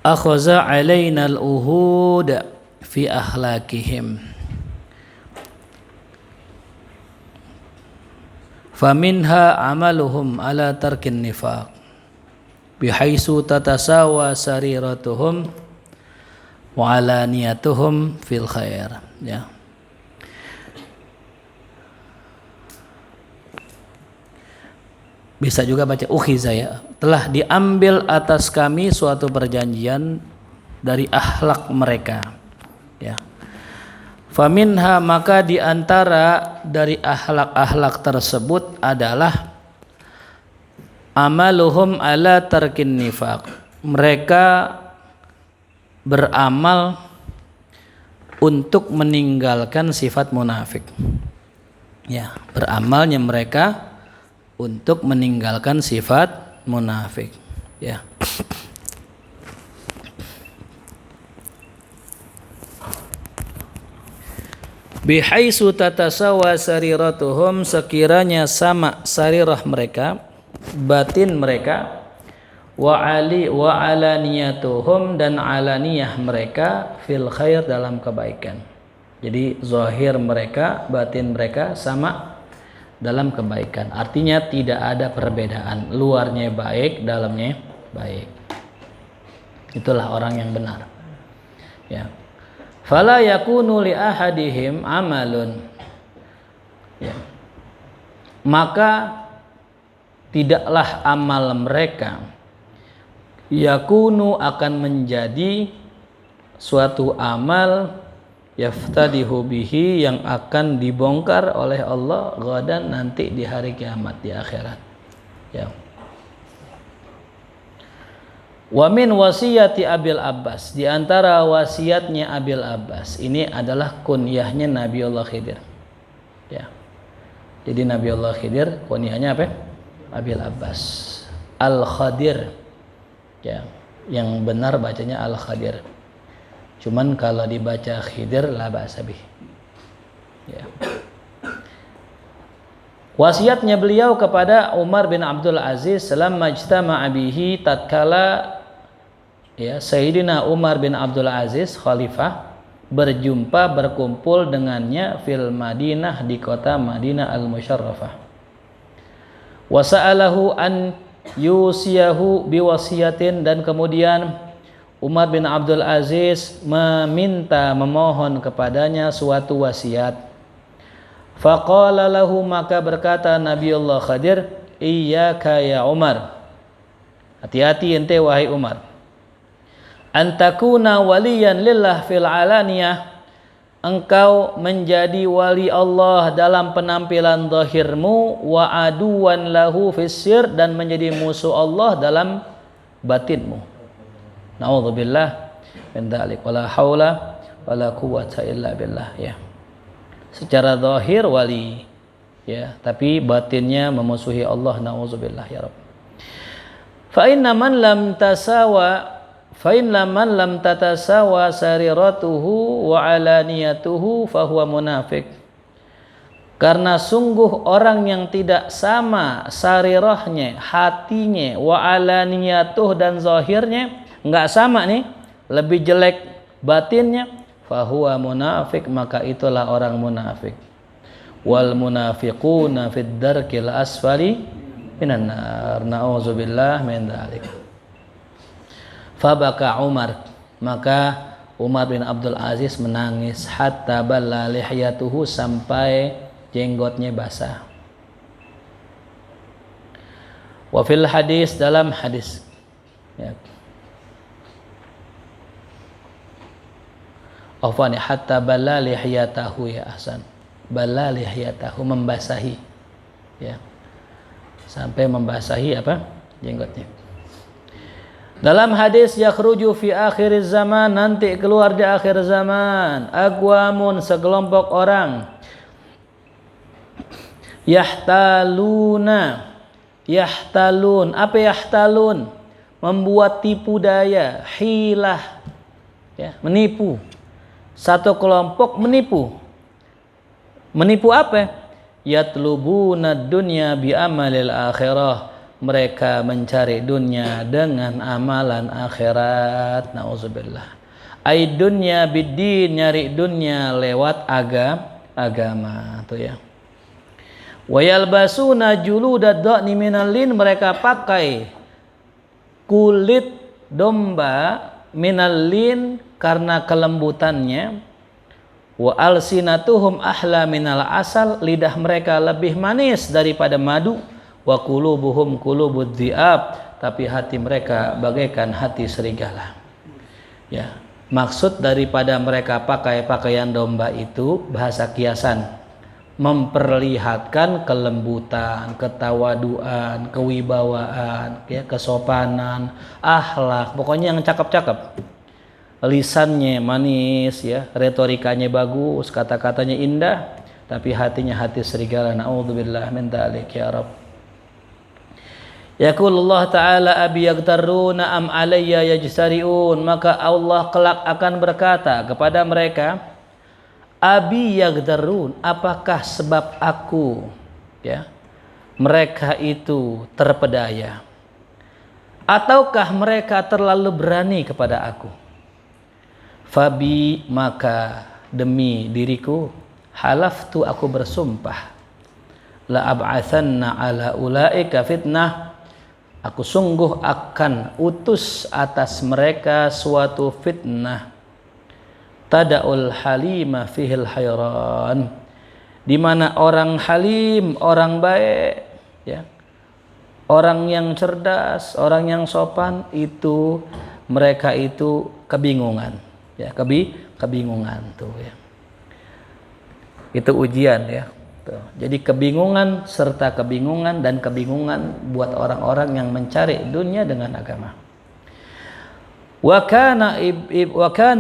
akhadha alaina al-uhud fi akhlaqihim faminha amaluhum ala tarkin nifaq bihaisu tatasawa sariratuhum wa alaniyatuhum fil khair. Ya. Bisa juga baca ukhiza, ya. Telah diambil atas kami suatu perjanjian dari akhlak mereka. Ya. Faminha, maka di antara dari akhlak-akhlak tersebut adalah amaluhum ala tarkin nifaq. Mereka beramal untuk meninggalkan sifat munafik. Ya, beramalnya mereka untuk meninggalkan sifat munafik. Ya. Bihaisu tatasawa sariratuhum, sekiranya sama sarirah mereka, batin mereka, wa alaniyatuhum, dan alaniyah mereka, fil khair, dalam kebaikan. Jadi zahir mereka, batin mereka sama dalam kebaikan. Artinya tidak ada perbedaan, luarnya baik, dalamnya baik. Itulah orang yang benar. Ya. Fala yakunu li ahadihim amalun. Ya. Maka tidaklah amal mereka yakunu akan menjadi suatu amal yaftadihu bihi, yang akan dibongkar oleh Allah ghadan, nanti di hari kiamat, di akhirat. Ya. Wa min wasiyati Abil Abbas, di antara wasiatnya Abil Abbas, ini adalah kunyahnya Nabiullah Khidir. Ya. Jadi Nabiullah Khidir kunyahnya apa? Abil Abbas. Al-Khadir. Ya, yang benar bacanya Al-Khadir. Cuman kalau dibaca Khidir la ba'sa bih. Ya. Wasiatnya beliau kepada Umar bin Abdul Aziz selamma ijtama'a bihi, tatkala ya Sayyidina Umar bin Abdul Aziz khalifah berkumpul dengannya fil Madinah, di kota Madinah al-Musyarrafah. Wa sa'alahu an yusiyahu biwasiyatin, dan kemudian Umar bin Abdul Aziz memohon kepadanya suatu wasiat. Faqala lahu, maka berkata Nabiullah Khadir, iyyaka ya Umar, hati-hati ente wahai Umar, antakuna waliyan lillah fil alaniyah, engkau menjadi wali Allah dalam penampilan zahirmu, wa aduwan lahu fis sir, dan menjadi musuh Allah dalam batinmu. Na'udzubillah min dzalik, wala haula wala quwwata illa billah. Ya. Secara zahir wali, ya, tapi batinnya memusuhi Allah. Na'udzubillah ya Rabb. Fa inna man lam tatasawa sariratuhu wa alaniyatuhu fahuwa munafik. Karena sungguh orang yang tidak sama sarirahnya, hatinya, wa alaniyatuh, dan zahirnya enggak sama nih, lebih jelek batinnya, fahuwa munafik, maka itulah orang munafik. Wal munafiquna fid darkil asfali minan nar. Na'udzubillah min dzalik. Fabaka Umar, maka Umar bin Abdul Aziz menangis, hatta balla lihyatuhu, sampai jenggotnya basah. Wa fil hadis, dalam hadis, ya, afwan, hatta balla lihyatahu, ya ahsan, balla lihyatahu, membasahi, ya, sampai membasahi apa? Jenggotnya. Dalam hadis, yakhruju fi akhir zaman, nanti keluar di akhir zaman, aqwamun, sekelompok orang, yahtalun, apa yahtalun? Membuat tipu daya, hilah, ya, menipu. Satu kelompok menipu apa? Yatlubuna dunya bi amalil akhirah, mereka mencari dunia dengan amalan akhirat. Nauzubillah. Ai dunya biddin, nyari dunia lewat agama tuh ya. Wa yalbasuna juludad dhani minal lin, mereka pakai kulit domba minal lin karena kelembutannya. Wa alsinatuhum ahla minal asal, lidah mereka lebih manis daripada madu. Wa qulubuhum qulubud dhi'ab, tapi hati mereka bagaikan hati serigala. Ya, maksud daripada mereka pakai pakaian domba itu bahasa kiasan, memperlihatkan kelembutan, ketawaduan, kewibawaan, ya, kesopanan, akhlak, pokoknya yang cakep-cakep. Lisannya manis, ya, retorikanya bagus, kata-katanya indah, tapi hatinya hati serigala. Na'udzubillah min dzalik ya Rabb. Yaqulullah ta'ala abi yaghtaruna am alayya yajtari'un, maka Allah kelak akan berkata kepada mereka, abi yaghtarun, apakah sebab aku, ya, mereka itu terpedaya, ataukah mereka terlalu berani kepada aku? Fabi, maka demi diriku, halaftu, aku bersumpah, la ab'atsanna ala ulaika fitnah, aku sungguh akan utus atas mereka suatu fitnah, tada'ul halima fihil hayran, di mana orang halim, orang baik, ya, orang yang cerdas, orang yang sopan itu, mereka itu kebingungan, ya, kebingungan tuh ya. Itu ujian ya. Tuh. Jadi kebingungan serta kebingungan dan kebingungan buat orang-orang yang mencari dunia dengan agama. Wa kana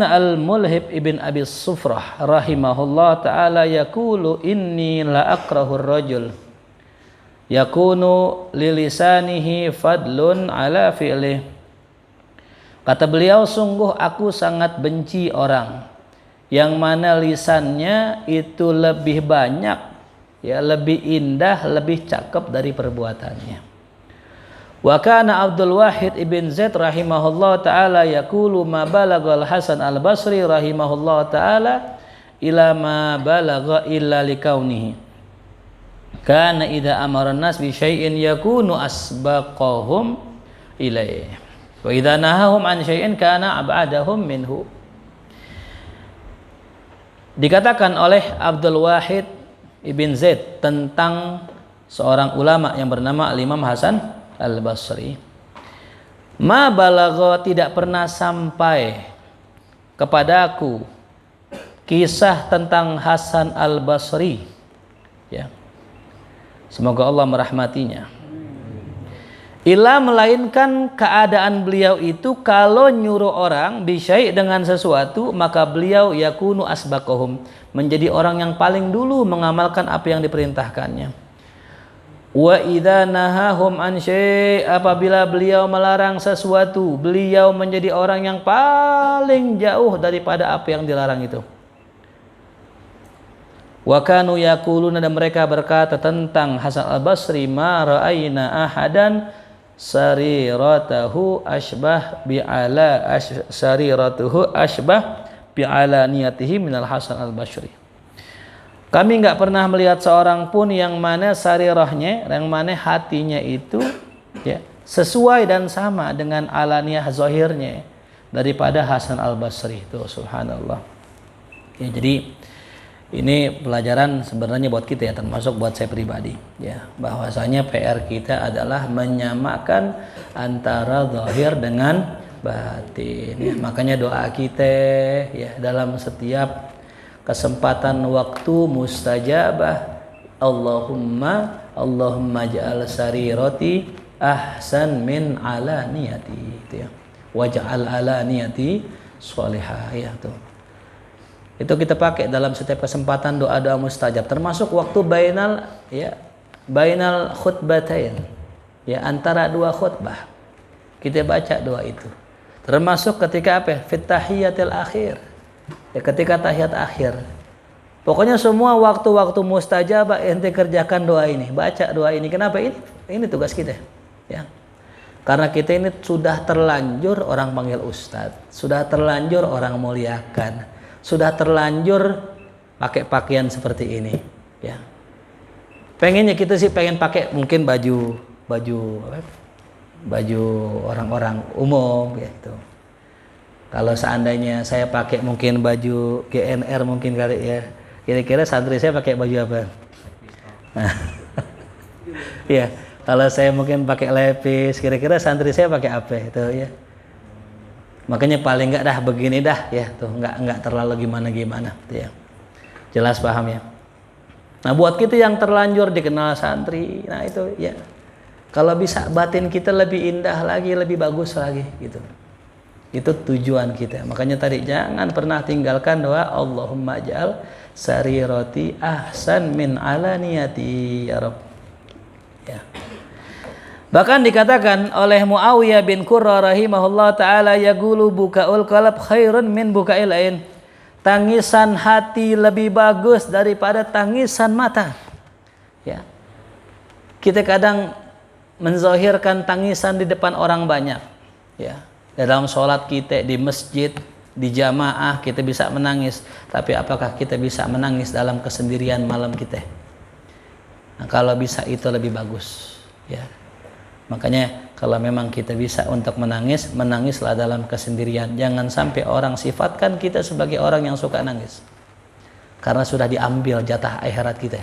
al-Mulhib ibn Abi Sufrah rahimahullah ta'ala yaqulu inni la akrahur rajul yakunu lilisanihi fadlun ala fi'lih. Kata beliau, sungguh aku sangat benci orang yang mana lisannya itu lebih banyak, ya, lebih indah, lebih cakep dari perbuatannya. Wa kana Abdul Wahid ibn Zaid rahimahullah ta'ala yaqulu ma balagal Hasan al-Basri rahimahullah ta'ala ila ma balagha illa likaunihi kana idza amara an-nas bi syai'in yakunu asbaqahum ilaih wa idza nahahum an syai'in kana ab'adahum minhu. Dikatakan oleh Abdul Wahid ibn Zaid tentang seorang ulama yang bernama Imam Hasan al-Basri, ma balagha, tidak pernah sampai kepadaku kisah tentang Hasan al-Basri, ya, semoga Allah merahmatinya, illa, melainkan keadaan beliau itu kalau nyuruh orang bisyai, dengan sesuatu, maka beliau yakunu asbaqahum, menjadi orang yang paling dulu mengamalkan apa yang diperintahkannya. Wa idza nahahum an syai', apabila beliau melarang sesuatu, beliau menjadi orang yang paling jauh daripada apa yang dilarang itu. Wa kanu yaquluna, dan mereka berkata tentang Hasan al-Basri, ma ra'ayna ahadan sariratuhu ashbah bi'ala niyatihi minal Hasan al-Basri. Kami enggak pernah melihat seorang pun yang mana sarirahnya, yang mana hatinya itu, ya, sesuai dan sama dengan alaniyah zahirnya daripada Hasan al-Basri itu. Subhanallah. Ya, jadi ini pelajaran sebenarnya buat kita, ya, termasuk buat saya pribadi, ya, bahwasanya PR kita adalah menyamakan antara zahir dengan batin, ya. Makanya doa kita, ya, dalam setiap kesempatan waktu mustajabah, Allahumma ja'al sarirati ahsan min alaniyati, gitu ya, waj'al alaniyati sholihah, ya, tuh. Itu kita pakai dalam setiap kesempatan doa-doa mustajab, termasuk waktu bainal khutbatain, ya, antara dua khutbah kita baca doa itu, termasuk ketika apa? Fit tahiyatil akhir, ya, ketika tahiyat akhir. Pokoknya semua waktu-waktu mustajabah ente kerjakan doa ini, baca doa ini. Kenapa? Ini tugas kita. Ya. Karena kita ini sudah terlanjur orang panggil ustadz, sudah terlanjur orang muliakan, sudah terlanjur pakai pakaian seperti ini. Ya. Pengennya kita sih pengen pakai mungkin baju orang-orang umum gitu. Kalau seandainya saya pakai mungkin baju GNR mungkin kali ya. Kira-kira santri saya pakai baju apa? Nah. Ya. Kalau saya mungkin pakai lepis, kira-kira santri saya pakai apa itu ya? Makanya paling enggak dah begini dah ya, tuh enggak terlalu gimana-gimana tuh ya. Jelas paham ya? Nah, buat kita yang terlanjur dikenal santri, nah itu ya. Kalau bisa batin kita lebih indah lagi, lebih bagus lagi gitu. Itu tujuan kita. Makanya tadi jangan pernah tinggalkan doa Allahumma ja'al sarirati ahsan min alaniyati ya Rabb. Ya. Bahkan dikatakan oleh Muawiyah bin Qurra rahimahullah ta'ala yaqulu bukaul qalb khairun min bukail ain. Tangisan hati lebih bagus daripada tangisan mata. Ya. Kita kadang menzahirkan tangisan di depan orang banyak. Ya. Dalam sholat kita di masjid, di jamaah kita bisa menangis. Tapi apakah kita bisa menangis dalam kesendirian malam kita? Nah, kalau bisa itu lebih bagus. Ya. Makanya kalau memang kita bisa untuk menangis, menangislah dalam kesendirian. Jangan sampai orang sifatkan kita sebagai orang yang suka nangis. Karena sudah diambil jatah akhirat kita.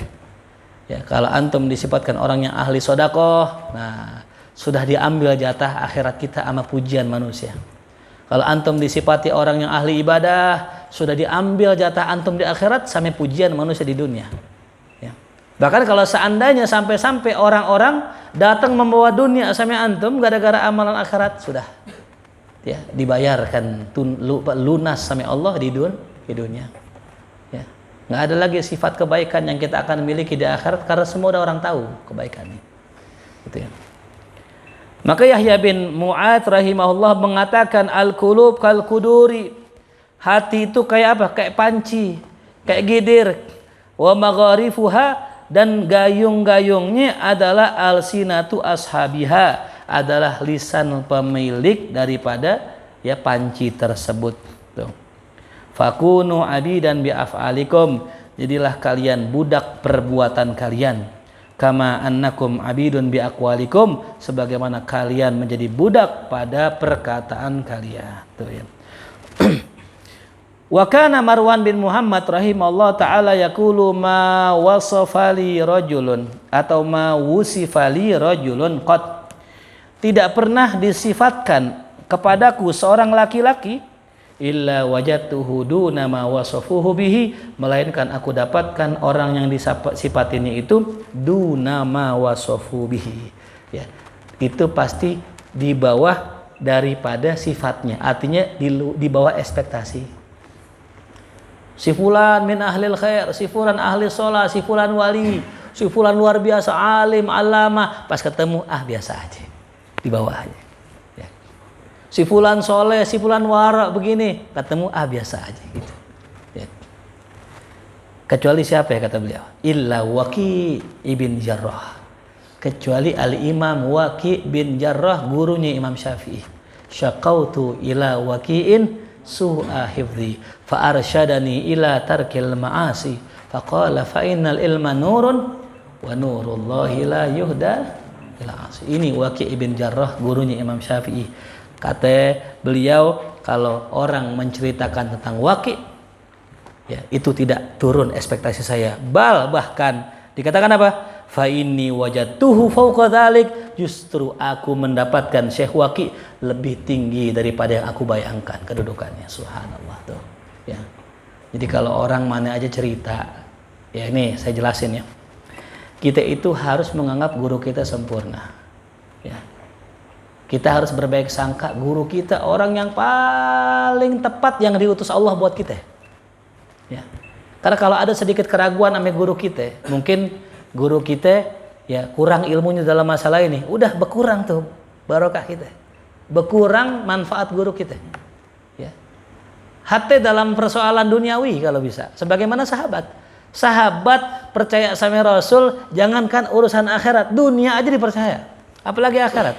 Ya, kalau antum disifatkan orang yang ahli sedekah, nah sudah diambil jatah akhirat kita sama pujian manusia. Kalau antum disifati orang yang ahli ibadah, sudah diambil jatah antum di akhirat sama pujian manusia di dunia. Bahkan kalau seandainya sampai-sampai orang-orang datang membawa dunia sama antum gara-gara amalan akhirat sudah ya dibayarkan lunas sama Allah di dunia. Ya. Nggak ada lagi sifat kebaikan yang kita akan miliki di akhirat karena semua orang tahu kebaikannya. Gitu ya. Maka Yahya bin Mu'adz rahimahullah mengatakan al-qulub kal quduri. Hati itu kayak apa? Kayak panci, kayak gidir. Wa magharifuha, dan gayung-gayungnya adalah alsinatu ashabiha, adalah lisan pemilik daripada ya panci tersebut. Tuh. Fakunu abidan bi af'alikum, jadilah kalian budak perbuatan kalian. Kama annakum abidun bi aqwalikum, sebagaimana kalian menjadi budak pada perkataan kalian. Tuh ya. Wa kana Marwan bin Muhammad rahimahullah ta'ala yaqulu ma wasafali rajulun atau ma wusifali rajulun qad, tidak pernah disifatkan kepadaku seorang laki-laki illa wajadtuhu duna ma wasafuhu bihi, melainkan aku dapatkan orang yang disifatinya itu duna ma wasafu bihi. Ya, itu pasti di bawah daripada sifatnya, artinya di bawah ekspektasi. Si fulan min ahlil khair, si fulan ahli sholat, si fulan wali, si fulan luar biasa alim, alama, pas ketemu biasa aja, di bawah aja. Ya. Si fulan soleh, si fulan wara begini, ketemu biasa aja gitu. Ya. Kecuali siapa ya kata beliau? Illa Waqi' ibn Jarrah. Kecuali al-Imam Waqi' bin Jarrah, gurunya Imam Syafi'i. Syaqautu ila Waqi'in su'a hifdhi fa arsyadani ila tarkil ma'asi faqala fa innal ilma nurun wa nurullahi la yuhda ila asi. Ini Waqi' ibn Jarrah, gurunya Imam Syafi'i. Kata beliau, kalau orang menceritakan tentang Waqi', ya itu tidak turun ekspektasi saya, bahkan dikatakan apa? Fa inni wajadtuhu fawqa dzalik, justru aku mendapatkan Syekh Waqi' lebih tinggi daripada yang aku bayangkan kedudukannya. Subhanallah tuh. Ya. Jadi kalau orang mana aja cerita, ya ini saya jelasin ya. Kita itu harus menganggap guru kita sempurna. Ya. Kita harus berbaik sangka guru kita orang yang paling tepat yang diutus Allah buat kita. Ya. Karena kalau ada sedikit keraguan sama guru kita, mungkin guru kita ya kurang ilmunya dalam masalah ini, udah berkurang tuh barokah kita, berkurang manfaat guru kita. Ya. Hatta dalam persoalan duniawi kalau bisa, sebagaimana sahabat percaya sama Rasul, jangankan urusan akhirat, dunia aja dipercaya. apalagi akhirat.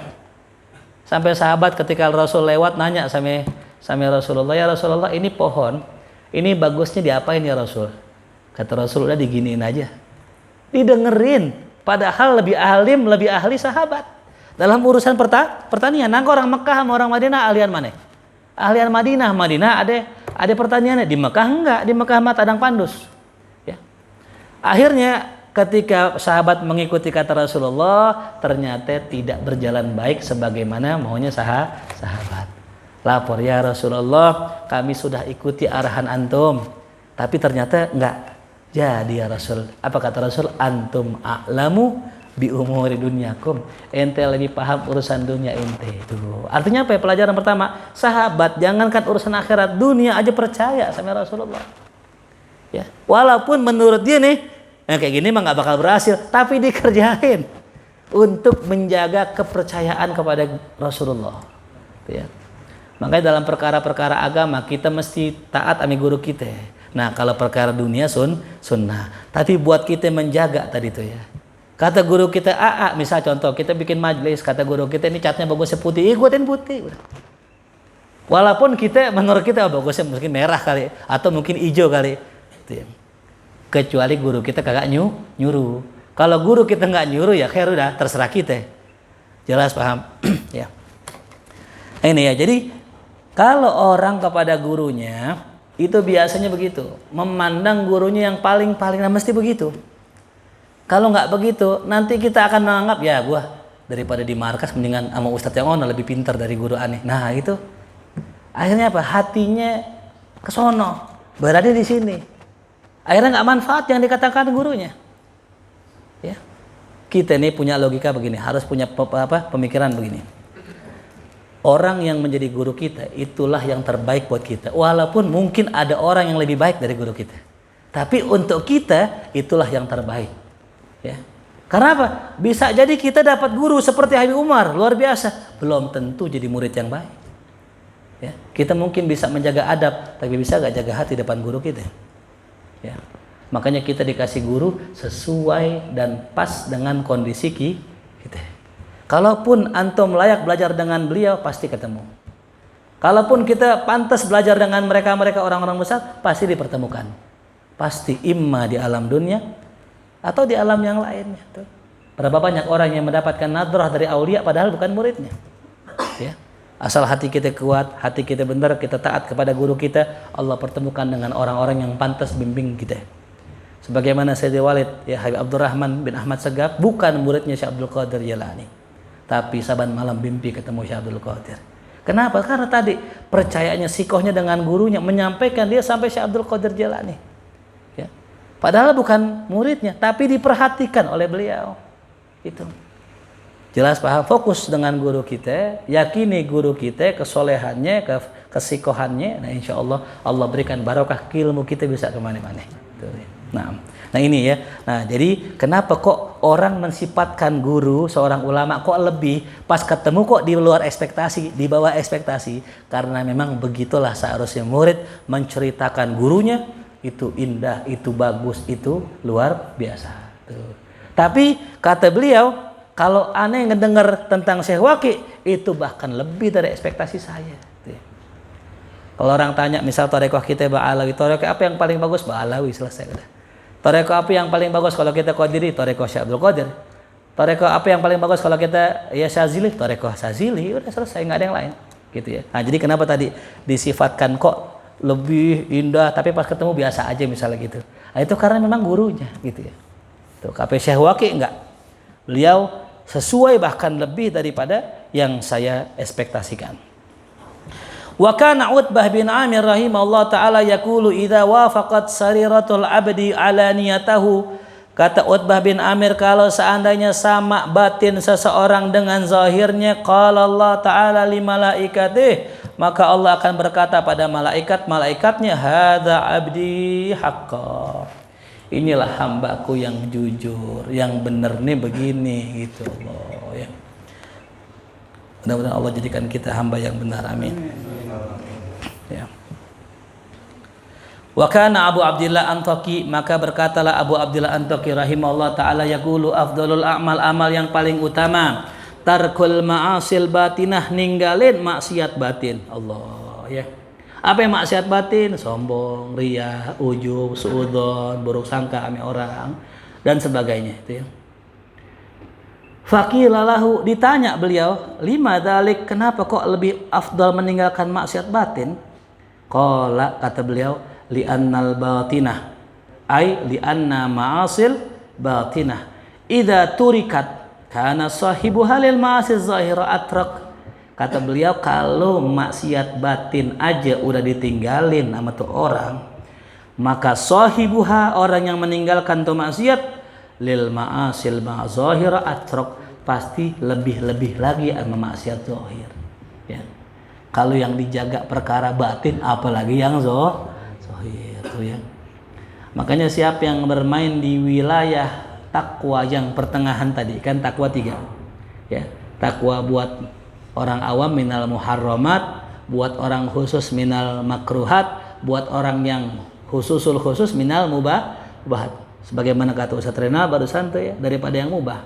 Sampai sahabat ketika Rasul lewat nanya sama Rasulullah, ya Rasulullah, ini pohon, ini bagusnya diapain ya Rasul? Kata Rasul, udah diginiin aja. Didengerin, padahal lebih alim, lebih ahli sahabat dalam urusan pertanian. Nah, orang Mekah sama orang Madinah ahlian mana? Ahlian Madinah. Ada pertanyaannya. Di Mekah enggak, di Mekah mah tadang pandus. Ya. Akhirnya ketika sahabat mengikuti kata Rasulullah, ternyata tidak berjalan baik sebagaimana maunya sahabat. Lapor, ya Rasulullah, kami sudah ikuti arahan antum, tapi ternyata enggak jadi ya Rasul. Apa kata Rasul? Antum a'lamu bi umuri dunyakum. Ente lebih paham urusan dunia ente. Tuh. Artinya apa ya? Pelajaran pertama, sahabat jangankan urusan akhirat, dunia aja percaya sama Rasulullah. Ya. Walaupun menurut dia nih, kayak gini mah nggak bakal berhasil, tapi dikerjain untuk menjaga kepercayaan kepada Rasulullah. Ya. Makanya dalam perkara-perkara agama kita mesti taat sama guru kita. Nah, kalau perkara dunia sunnah. Tapi buat kita menjaga tadi itu ya. Kata guru kita misal contoh kita bikin majelis, kata guru kita ini catnya bagusnya putih, ikutin putih. Udah. Walaupun kita menurut kita bagusnya mungkin merah kali atau mungkin hijau kali. Gitu ya. Kecuali guru kita kagak nyuruh. Kalau guru kita nggak nyuruh ya khair, udah terserah kita. Jelas paham? Ya. Ini ya. Jadi kalau orang kepada gurunya itu biasanya begitu, memandang gurunya yang paling mesti begitu. Kalau nggak begitu, nanti kita akan menganggap ya gua daripada di markas mendingan sama ustadz yang lebih pintar dari guru aneh. Nah itu akhirnya apa? Hatinya kesono, berada di sini. Akhirnya nggak manfaat yang dikatakan gurunya. Ya, kita nih punya logika begini, harus punya pemikiran begini. Orang yang menjadi guru kita itulah yang terbaik buat kita. Walaupun mungkin ada orang yang lebih baik dari guru kita, tapi untuk kita itulah yang terbaik. Ya. Karena apa? Bisa jadi kita dapat guru seperti Habib Umar, luar biasa, belum tentu jadi murid yang baik. Ya. Kita mungkin bisa menjaga adab, tapi bisa gak jaga hati depan guru kita. Ya. Makanya kita dikasih guru sesuai dan pas dengan kondisi kita. Kalaupun antum layak belajar dengan beliau, pasti ketemu. Kalaupun kita pantas belajar dengan mereka orang-orang besar, pasti dipertemukan. Pasti imma di alam dunia atau di alam yang lainnya. Tuh. Berapa banyak orang yang mendapatkan nadrah dari aulia padahal bukan muridnya. Ya. Asal hati kita kuat, hati kita benar, kita taat kepada guru kita, Allah pertemukan dengan orang-orang yang pantas bimbing kita. Sebagaimana Sayyidi Walid, ya Habib Abdurrahman bin Ahmad Segaf, bukan muridnya Syekh Abdul Qadir Jilani. Tapi saban malam mimpi ketemu Syekh Abdul Qadir. Kenapa? Karena tadi percayanya, sikohnya dengan gurunya, menyampaikan dia sampai Syekh Abdul Qadir Jilani. Ya. Padahal bukan muridnya, tapi diperhatikan oleh beliau. Itu. Jelas paham? Fokus dengan guru kita, yakini guru kita, kesolehannya, kesikohannya. Nah insya Allah, Allah berikan barokah ilmu kita bisa kemana-mana. Nah ini ya. Nah jadi kenapa kok orang mensifatkan guru seorang ulama kok lebih, pas ketemu kok di luar ekspektasi, di bawah ekspektasi? Karena memang begitulah seharusnya murid menceritakan gurunya, itu indah, itu bagus, itu luar biasa. Tuh. Tapi kata beliau, kalau aneh ngedengar tentang Syekh Waqi, itu bahkan lebih dari ekspektasi saya. Tuh. Kalau orang tanya misal tarekat kita Ba'alawi, tarekat apa yang paling bagus? Ba'alawi, selesai udah. Tarekat apa yang paling bagus kalau kita Qadiri? Tarekat Syekh Abdul Qadir. Tarekat apa yang paling bagus kalau kita ya Syazili? Tarekat Syazili. Udah selesai, nggak ada yang lain. Gitu ya. Nah, jadi kenapa tadi disifatkan kok lebih indah tapi pas ketemu biasa aja misalnya gitu. Nah, itu karena memang gurunya gitu ya. Tuh, KP Syekh Waqi enggak. Beliau sesuai bahkan lebih daripada yang saya ekspektasikan. Wa kana Utbah bin Amir rahimahullah taala yaqulu idza wafaqat sariratul abdi ala niyatahu. Kata Utbah bin Amir, kalau seandainya sama batin seseorang dengan zahirnya, qala Allah taala li malaikatih, maka Allah akan berkata pada malaikatnya, hadza abdi haqqan. Inilah hambaku yang jujur, yang benar nih begini gitu Allah ya. Mudah-mudahan Allah jadikan kita hamba yang benar, amin. Ya. Wa kana Abu Abdillah Antaqi, maka berkatalah Abu Abdillah Antaqi rahimahullah taala yaqulu afdalul a'mal, amal yang paling utama tarkul ma'asil batinah, ninggalin maksiat batin. Allah ya. Apa yang maksiat batin? Sombong, riya, ujub, suudzon, buruk sangka sama orang dan sebagainya itu ya. Faqila lahu, ditanya beliau, lima dzalik, kenapa kok lebih afdal meninggalkan maksiat batin? Qala, kata beliau, li'annal batinah, ay li'anna ma'asil batinah idza turikat kana sahibu halil ma'asi zahira atrak. Kata beliau, kalau maksiat batin aja udah ditinggalin sama tuh orang, maka sahibuha, orang yang meninggalkan tuh maksiat, lil ma'asil ma'zahira atrak, pasti lebih-lebih lagi sama maksiat zahir ya. Kalau yang dijaga perkara batin, apalagi yang zahir tuh ya. Makanya siapa yang bermain di wilayah takwa yang pertengahan tadi, kan takwa 3 ya. Takwa buat orang awam minal muharramat, buat orang khusus minal makruhat, buat orang yang khususul khusus minal mubahat. Sebagaimana kata Ustaz Rena barusan tuh ya, daripada yang mubah.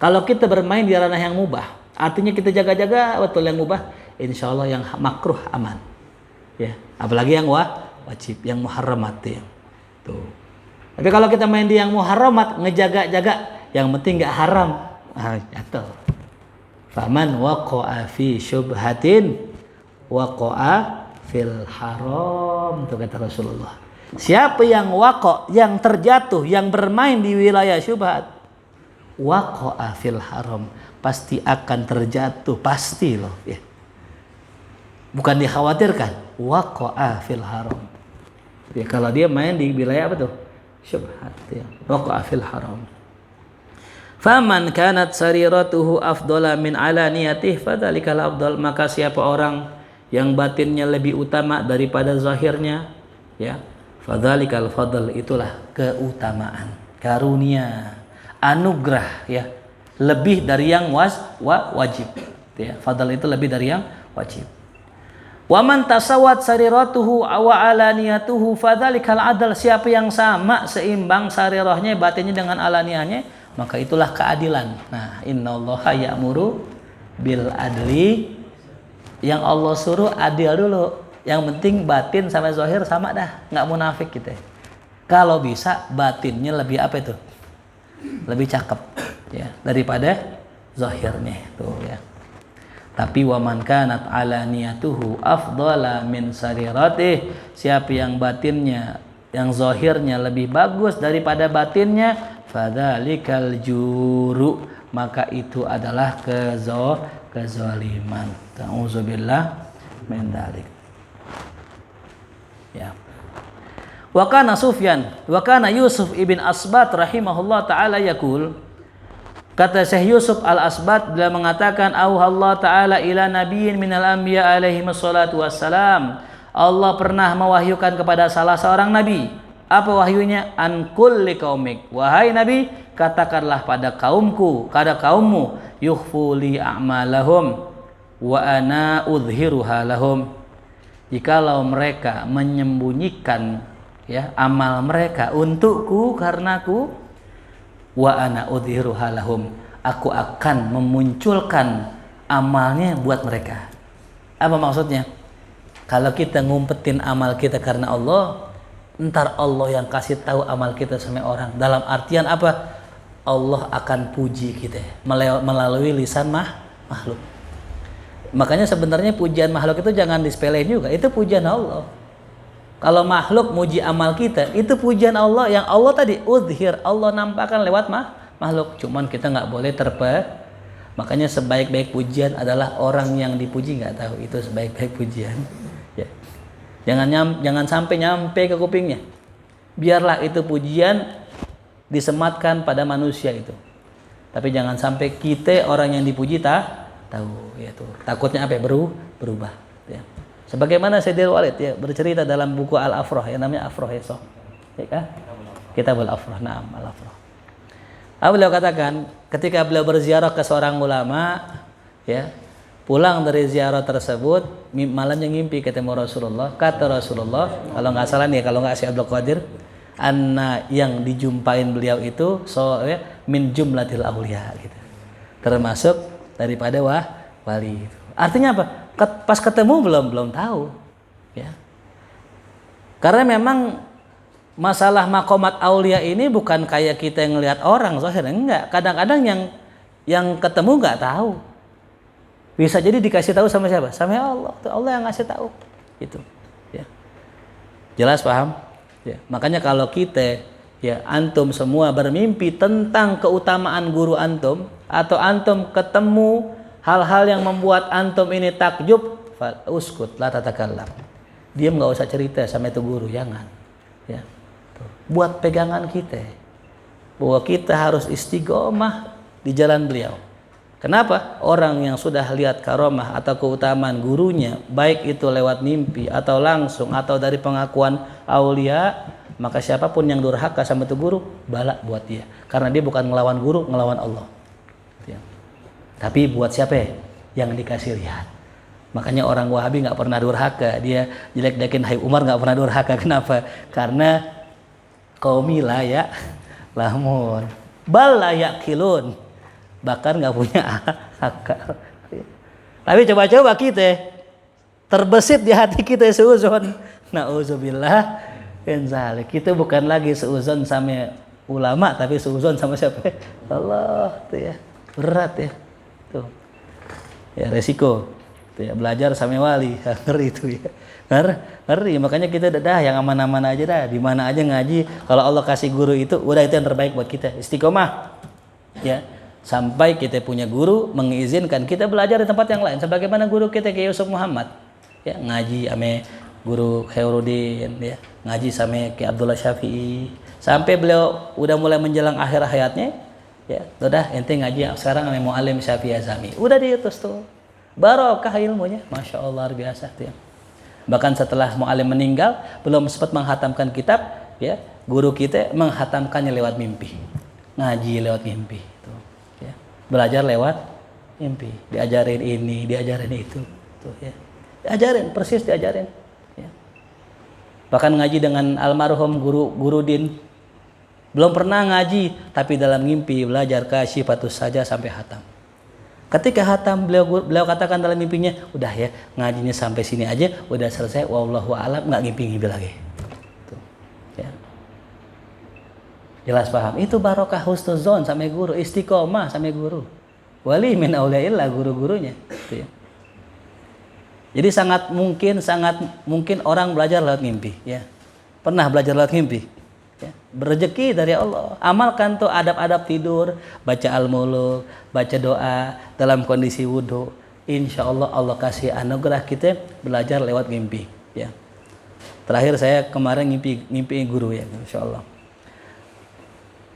Kalau kita bermain di ranah yang mubah, artinya kita jaga-jaga betul yang mubah, insya Allah yang makruh aman ya. Apalagi yang wajib, yang muharramat ya. Tuh. Tapi kalau kita main di yang muharramat, ngejaga-jaga, yang penting nggak haram, jatuh. Faman waqa'a fi syubhatin waqa'a fil haram, itu kata Rasulullah. Siapa yang waqa', yang terjatuh, yang bermain di wilayah syubhat, waqa'a fil haram, pasti akan terjatuh, pasti loh ya. Bukan dikhawatirkan, waqa'a fil haram. Ya, kalau dia main di wilayah apa tuh? Syubhat ya. Waqa'a fil haram. Faman kanat sariratuhu afdala min alaniyatihi fadzalikal afdal, maka siapa orang yang batinnya lebih utama daripada zahirnya ya, fadzalikal fadl, itulah keutamaan, karunia, anugerah ya, lebih dari yang wajib ya. Fadl itu lebih dari yang wajib. Wa man tasawwat sariratuhu wa alaniyatuhu fadzalikal adl, siapa yang sama seimbang sarirahnya batinnya dengan alaniyahnya, maka itulah keadilan. Nah, innallaha ya'muru bil adli, yang Allah suruh adil dulu. Yang penting batin sama zahir sama dah, nggak munafik kita. Kalau bisa batinnya lebih apa itu? Lebih cakep ya daripada zahirnya tuh ya. Tapi wa man kanat alaniyatuhu afdala min sariratih, siapa yang batinnya, yang zahirnya lebih bagus daripada batinnya, fadzalikal juru, maka itu adalah kezaliman. Ta'udzubillah min dzalik. Ya. Wa kana Sufyan, wa kana Yusuf ibn Asbat rahimahullah taala yaqul, kata Syekh Yusuf Al-Asbat, beliau mengatakan, Allah taala ila nabiyyin minal anbiya alaihi wassalatu wassalam, Allah pernah mewahyukan kepada salah seorang nabi. Apa wahyunya? An kulli qaumik, wahai nabi, katakanlah pada kaumku, pada kaummu, yukhfu li a'malahum wa ana udhiruha lahum, jikalau mereka menyembunyikan ya amal mereka untukku, karenaku, wa ana udhiruha lahum, aku akan memunculkan amalnya buat mereka. Apa maksudnya? Kalau kita ngumpetin amal kita karena Allah, ntar Allah yang kasih tahu amal kita sama orang. Dalam artian apa? Allah akan puji kita melalui lisan makhluk. Makanya sebenarnya pujian makhluk itu jangan disepelein juga. Itu pujian Allah. Kalau makhluk muji amal kita, itu pujian Allah yang Allah tadi udhir, Allah nampakkan lewat makhluk. Cuman kita nggak boleh Makanya sebaik-baik pujian adalah orang yang dipuji nggak tahu itu sebaik-baik pujian. Ya. Jangan sampai nyampe ke kupingnya. Biarlah itu pujian disematkan pada manusia itu. Tapi jangan sampai kita orang yang dipuji tahu ya tuh. Takutnya apa? Berubah ya. Sebagaimana Sayyidil Walid ya bercerita dalam buku Al-Afrah yang namanya Afrah ya so. Ya kan? Kitabul Afrah, na'am Al-Afrah. Beliau katakan ketika beliau berziarah ke seorang ulama ya, pulang dari ziarah tersebut malamnya ngimpi ketemu Rasulullah. Kata Rasulullah, kalau nggak salah nih, kalau nggak si Abdul Qadir, anna yang dijumpain beliau itu min jumlatil auliya gitu. Termasuk daripada wali. Artinya apa? Pas ketemu belum tahu, ya. Karena memang masalah maqamat aulia ini bukan kayak kita yang ngelihat orang zahir, enggak. Kadang-kadang yang ketemu nggak tahu. Bisa jadi dikasih tahu sama siapa? Sama Allah. Allah yang ngasih tahu. Itu. Ya. Jelas paham? Ya. Makanya kalau kita, ya, antum semua bermimpi tentang keutamaan guru antum, atau antum ketemu hal-hal yang membuat antum ini takjub, uskut, la tatakallam. Diam, nggak usah cerita sama itu guru, jangan. Ya. Buat pegangan kita bahwa kita harus istiqomah di jalan beliau. Kenapa? Orang yang sudah lihat karomah atau keutamaan gurunya, baik itu lewat mimpi atau langsung atau dari pengakuan aulia, maka siapapun yang durhaka sama itu guru, bala buat dia. Karena dia bukan ngelawan guru, ngelawan Allah. Ya. Tapi buat siapa? Yang dikasih lihat. Makanya orang Wahabi nggak pernah durhaka. Dia jelek-jelekin Hai Umar nggak pernah durhaka. Kenapa? Karena qaumila ya lamun bal la yaqilun, bahkan nggak punya akal. Tapi coba-coba kita terbesit di hati kita seuzon, nauzubillah min zalik. Kita bukan lagi seuzon sama ulama, tapi seuzon sama siapa? Allah. Tuh ya, berat ya. Tuh ya, resiko tuh ya, belajar sama wali. Ngeri itu ya, ngeri. Makanya kita dah yang aman-aman aja dah, di mana aja ngaji. Kalau Allah kasih guru itu, udah itu yang terbaik buat kita. Istiqomah ya, sampai kita punya guru mengizinkan kita belajar di tempat yang lain. Sebagaimana guru kita Kiai Yusuf Muhammad, ya, ngaji ame guru Khairuddin, ya, ngaji sama Kiai Abdullah Syafi'i, sampai beliau udah mulai menjelang akhir hayatnya, ya, udah ente ngaji sekarang ame Muallim Syafi'i Azami, udah diutus tuh, barokah ilmunya, masya Allah, luar biasa tuh ya. Bahkan setelah Muallim meninggal, belum sempat menghatamkan kitab, ya, guru kita menghatamkannya lewat mimpi, ngaji lewat mimpi, tuh, ya, belajar lewat mimpi, diajarin ini, diajarin itu, tuh ya, diajarin persis diajarin. Bahkan ngaji dengan almarhum guru Din, belum pernah ngaji tapi dalam mimpi belajar Kasyifatus saja sampai hatam. Ketika hatam beliau katakan dalam mimpinya, udah ya ngajinya sampai sini aja, udah selesai, wallahu a'lam, nggak ngimpi lagi. Tuh, ya. Jelas paham? Itu barokah husnuzon sama guru, istiqomah sama guru. Wali min auliyaillah, guru-gurunya. Tuh, ya. Jadi sangat mungkin orang belajar lewat mimpi, ya. Pernah belajar lewat mimpi? Ya. Berrezeki dari Allah. Amalkan tuh adab-adab tidur, baca al-muluk, baca doa dalam kondisi wudhu. Insya Allah Allah kasih anugerah kita belajar lewat mimpi, ya. Terakhir saya kemarin ngimpi guru, ya, insya Allah.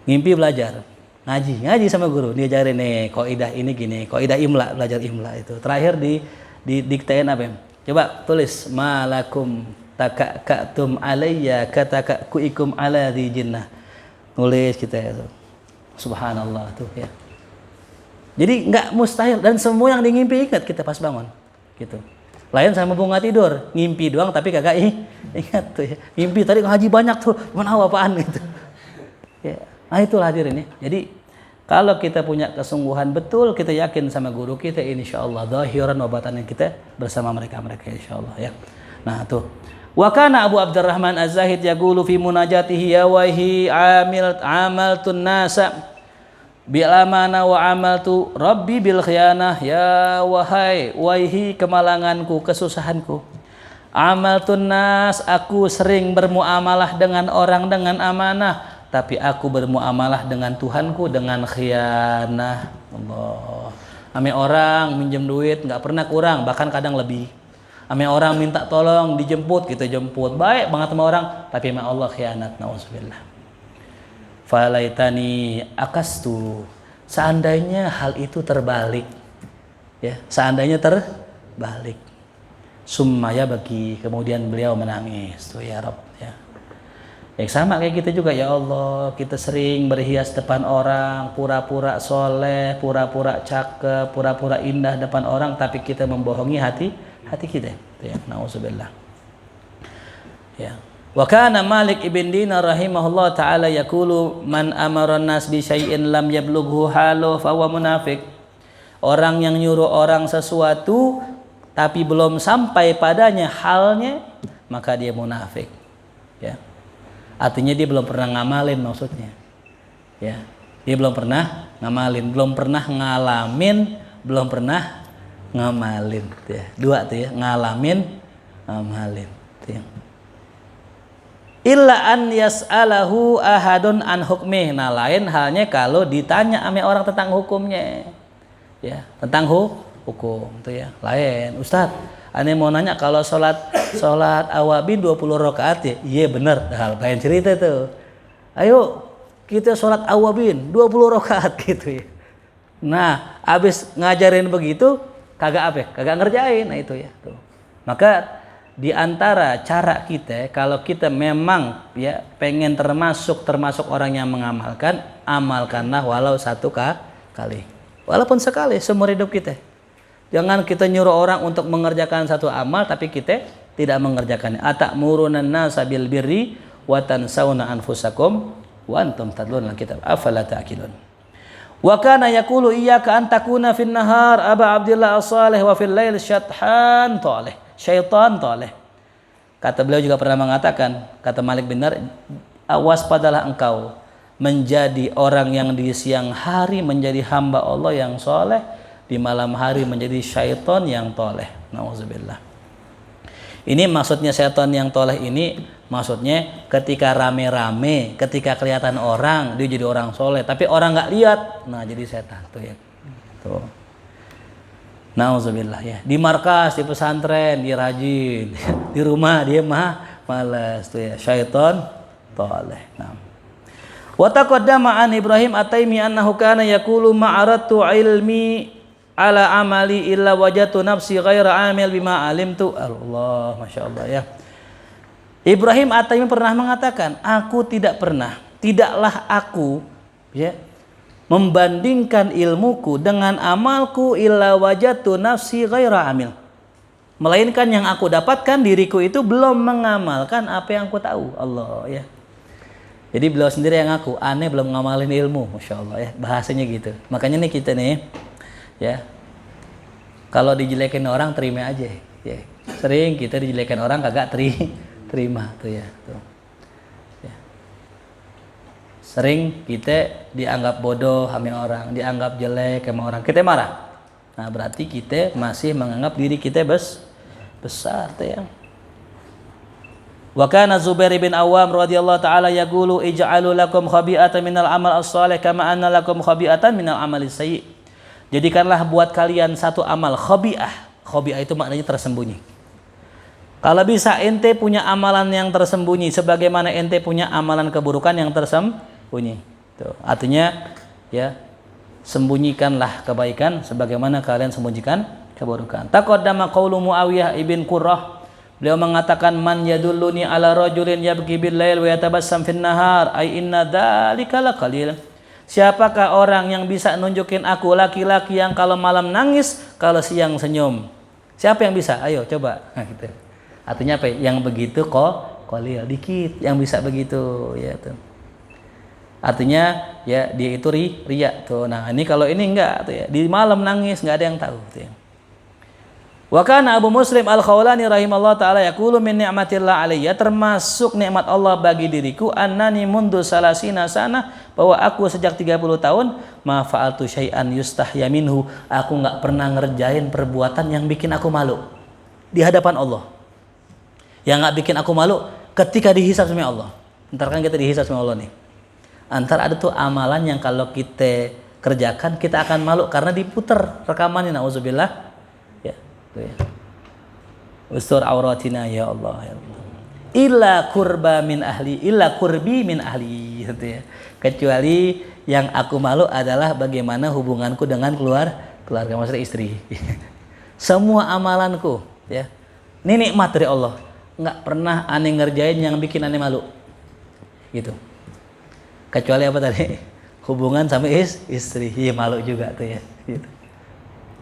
Ngimpi belajar, ngaji sama guru, diajarin nih kaidah ini gini, kaidah imla, belajar imla itu. Terakhir diktain apa? Coba tulis, malakum takakatum alayya katakakuikum ala di jinnah. Nulis kita itu. Subhanallah tuh ya. Jadi nggak mustahil, dan semua yang ngimpi ingat kita pas bangun gitu. Lain sama bunga tidur, ngimpi doang tapi kagak ingat tuh ya. Ngimpi tadi ngaji banyak tuh, mana apaan gitu. Ya. Nah itulah hadirin ya. Jadi kalau kita punya kesungguhan betul, kita yakin sama guru kita, insya Allah zahiran wa batanan kita bersama mereka insya Allah, ya. Nah tuh, wa kana Abu Abdurrahman Az-Zahid yaqulu fi munajatihi ya wahi amaltun nasa bil amana wa amaltu rabbi bil khiyanah, ya wahai kemalanganku, kesusahanku. Amaltun nas, aku sering bermuamalah dengan orang dengan amanah, tapi aku bermuamalah dengan Tuhanku dengan khianah. Allah. Ame orang minjem duit nggak pernah kurang, bahkan kadang lebih. Ame orang minta tolong dijemput, kita jemput, baik banget sama orang, tapi ame Allah khianat, nauzubillah. Falaitani akastu, seandainya hal itu terbalik, ya, seandainya terbalik. Summaya bagi, kemudian beliau menangis, tuh ya Rabb, ya. Ya sama kayak kita juga, ya Allah, kita sering berhias depan orang, pura-pura soleh, pura-pura cakep, pura-pura indah depan orang, tapi kita membohongi hati kita, ya, nauzubillah. Ya. Wa kana Malik ibn Dinar rahimahullah taala yaqulu man amara an-nas bi syai'in lam yablughu halu fa huwa munafiq Orang yang nyuruh orang sesuatu tapi belum sampai padanya halnya, maka dia munafik. Ya. Artinya dia belum pernah ngamalin maksudnya. Ya. Dia belum pernah ngamalin, belum pernah ngalamin, belum pernah ngamalin. Ya. Dua tuh ya, ngalamin, ngamalin. Tuh ya. Illa an yas'alahu ahadun an hukmih. Nah, lain halnya kalau ditanya sama orang tentang hukumnya. Ya, tentang hukum tuh ya. Lain, Ustaz, ane mau nanya kalau salat awabin 20 rakaat ya. Iya bener, hal lain cerita tuh. Ayo kita salat awabin 20 rakaat gitu ya. Nah, habis ngajarin begitu kagak apa? Kagak ngerjain. Nah itu ya tuh. Maka di antara cara kita kalau kita memang ya pengen termasuk orang yang mengamalkan, amalkanlah walau satu kali. Walaupun sekali seumur hidup kita. Jangan kita nyuruh orang untuk mengerjakan satu amal tapi kita tidak mengerjakannya. Atamuruna an-nasa bil birri wa tansawna anfusakum wa antum tatluna al-kitab. Afala ta'qilun. Wa kana yaqulu iyyaka an takuna fin nahar Aba Abdillah as-Salih wa fil lail syaitan talih. Syaitan talih. Kata beliau juga pernah mengatakan, kata Malik bin Nar, waspadalah engkau menjadi orang yang di siang hari menjadi hamba Allah yang soleh, di malam hari menjadi syaitan yang toleh. Nauzubillah. Ini maksudnya syaitan yang toleh ini maksudnya ketika rame-rame, ketika kelihatan orang dia jadi orang soleh, tapi orang nggak lihat, nah jadi setan tuh ya. Tuh. Nauzubillah ya. Di markas, di pesantren dia rajin, di rumah dia malas tuh ya. Syaitan toleh. Nah. Wa taqaddama an Ibrahim At-Taimi annahu kana yaqulu ma'aratu ilmi ala amali illa wajatu nafsi ghaira amil bima alimtu. Allah, masyaallah ya. Ibrahim At-Taimi pernah mengatakan, tidaklah aku ya membandingkan ilmuku dengan amalku illa wajatu nafsi ghaira amil. Melainkan yang aku dapatkan diriku itu belum mengamalkan apa yang aku tahu. Allah ya. Jadi beliau sendiri yang ngaku, aneh belum ngamalin ilmu, Masya Allah ya, bahasanya gitu. Makanya nih kita nih, ya, kalau dijelekin orang terima aja, ya. Sering kita dijelekin orang kagak terima, tuh ya. Tuh. Ya. Sering kita dianggap bodoh sama orang, dianggap jelek sama orang, kita marah. Nah berarti kita masih menganggap diri kita besar, tuh ya. Wa kana Zubair bin Awam radhiyallahu taala yaqulu ij'alu lakum khabi'atan minal amal as-salih kama anna lakum khabi'atan minal amali sayyi. Jadikanlah buat kalian satu amal khabi'ah. Khabi'ah itu maknanya tersembunyi. Kalau bisa ente punya amalan yang tersembunyi sebagaimana ente punya amalan keburukan yang tersembunyi. Tuh, artinya ya sembunyikanlah kebaikan sebagaimana kalian sembunyikan keburukan. Taqaddama qaulu Muawiyah ibn Qurrah. Beliau mengatakan man yadulluni ala rajulin yabki bil lail wa yatabassam fin nahar ay inna dzalika laqalil. Siapakah orang yang bisa nunjukin aku laki-laki yang kalau malam nangis, kalau siang senyum? Siapa yang bisa? Ayo coba. Nah, gitu. Artinya apa? Yang begitu kok qalil, dikit yang bisa begitu ya tuh. Artinya ya dia itu riya tuh. Nah, ini kalau ini enggak tuh ya. Di malam nangis enggak ada yang tahu tuh ya. Wa kana Abu Muslim Al-Khawlani rahimallahu taala yaqulu min ni'matillah alayya, termasuk nikmat Allah bagi diriku annani mundu salasina sana, bahwa aku sejak 30 tahun ma fa'altu syai'an yustahya minhu, aku enggak pernah ngerjain perbuatan yang bikin aku malu di hadapan Allah. Yang enggak bikin aku malu ketika dihisab sama Allah. Ntar kan kita dihisab sama Allah nih. Antar ada tuh amalan yang kalau kita kerjakan kita akan malu karena diputer rekamannya, nauzubillah. Ya. Ustur auratina ya Allah, ya Allah. Illa kurbi min ahli gitu ya. Kecuali yang aku malu adalah bagaimana hubunganku dengan keluarga maksudnya istri. Semua amalanku ya. Ini nikmat dari Allah. Enggak pernah aneh ngerjain yang bikin aneh malu. Gitu. Kecuali apa tadi? Hubungan sama istri. Iya malu juga tuh ya. Gitu.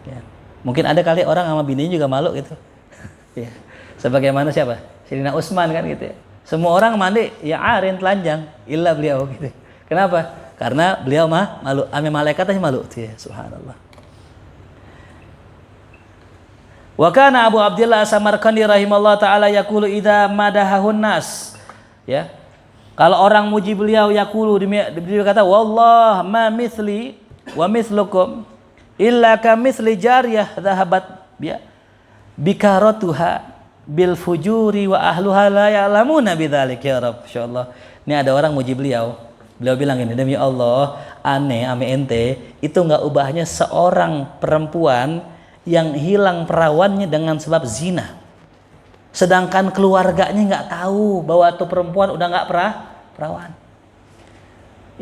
Ya. Mungkin ada kali orang sama bininya juga malu gitu. Ya. Sebagaimana siapa? Sayyidina Utsman kan gitu ya. Semua orang mandi ya arin telanjang, illa beliau gitu. Kenapa? Karena beliau malu, ame malaikat aja malu tuh ya, subhanallah. Wa kana Abu Abdillah As-Samarqandi rahimallahu taala yaqulu idza madahahun nas. Ya. Kalau orang muji beliau yaqulu, beliau kata wallah ma mithli wa mithlukum illa kamithli jariyah dhahabat ya bikaratuha bil fujuri wa ahluha la ya'lamuna bidzalik ya Rabb. Insyaallah. Ini ada orang muji beliau. Beliau bilang ini, demi Allah, aneh ame ente itu enggak ubahnya seorang perempuan yang hilang perawannya dengan sebab zina. Sedangkan keluarganya enggak tahu bahwa itu perempuan udah enggak perawan.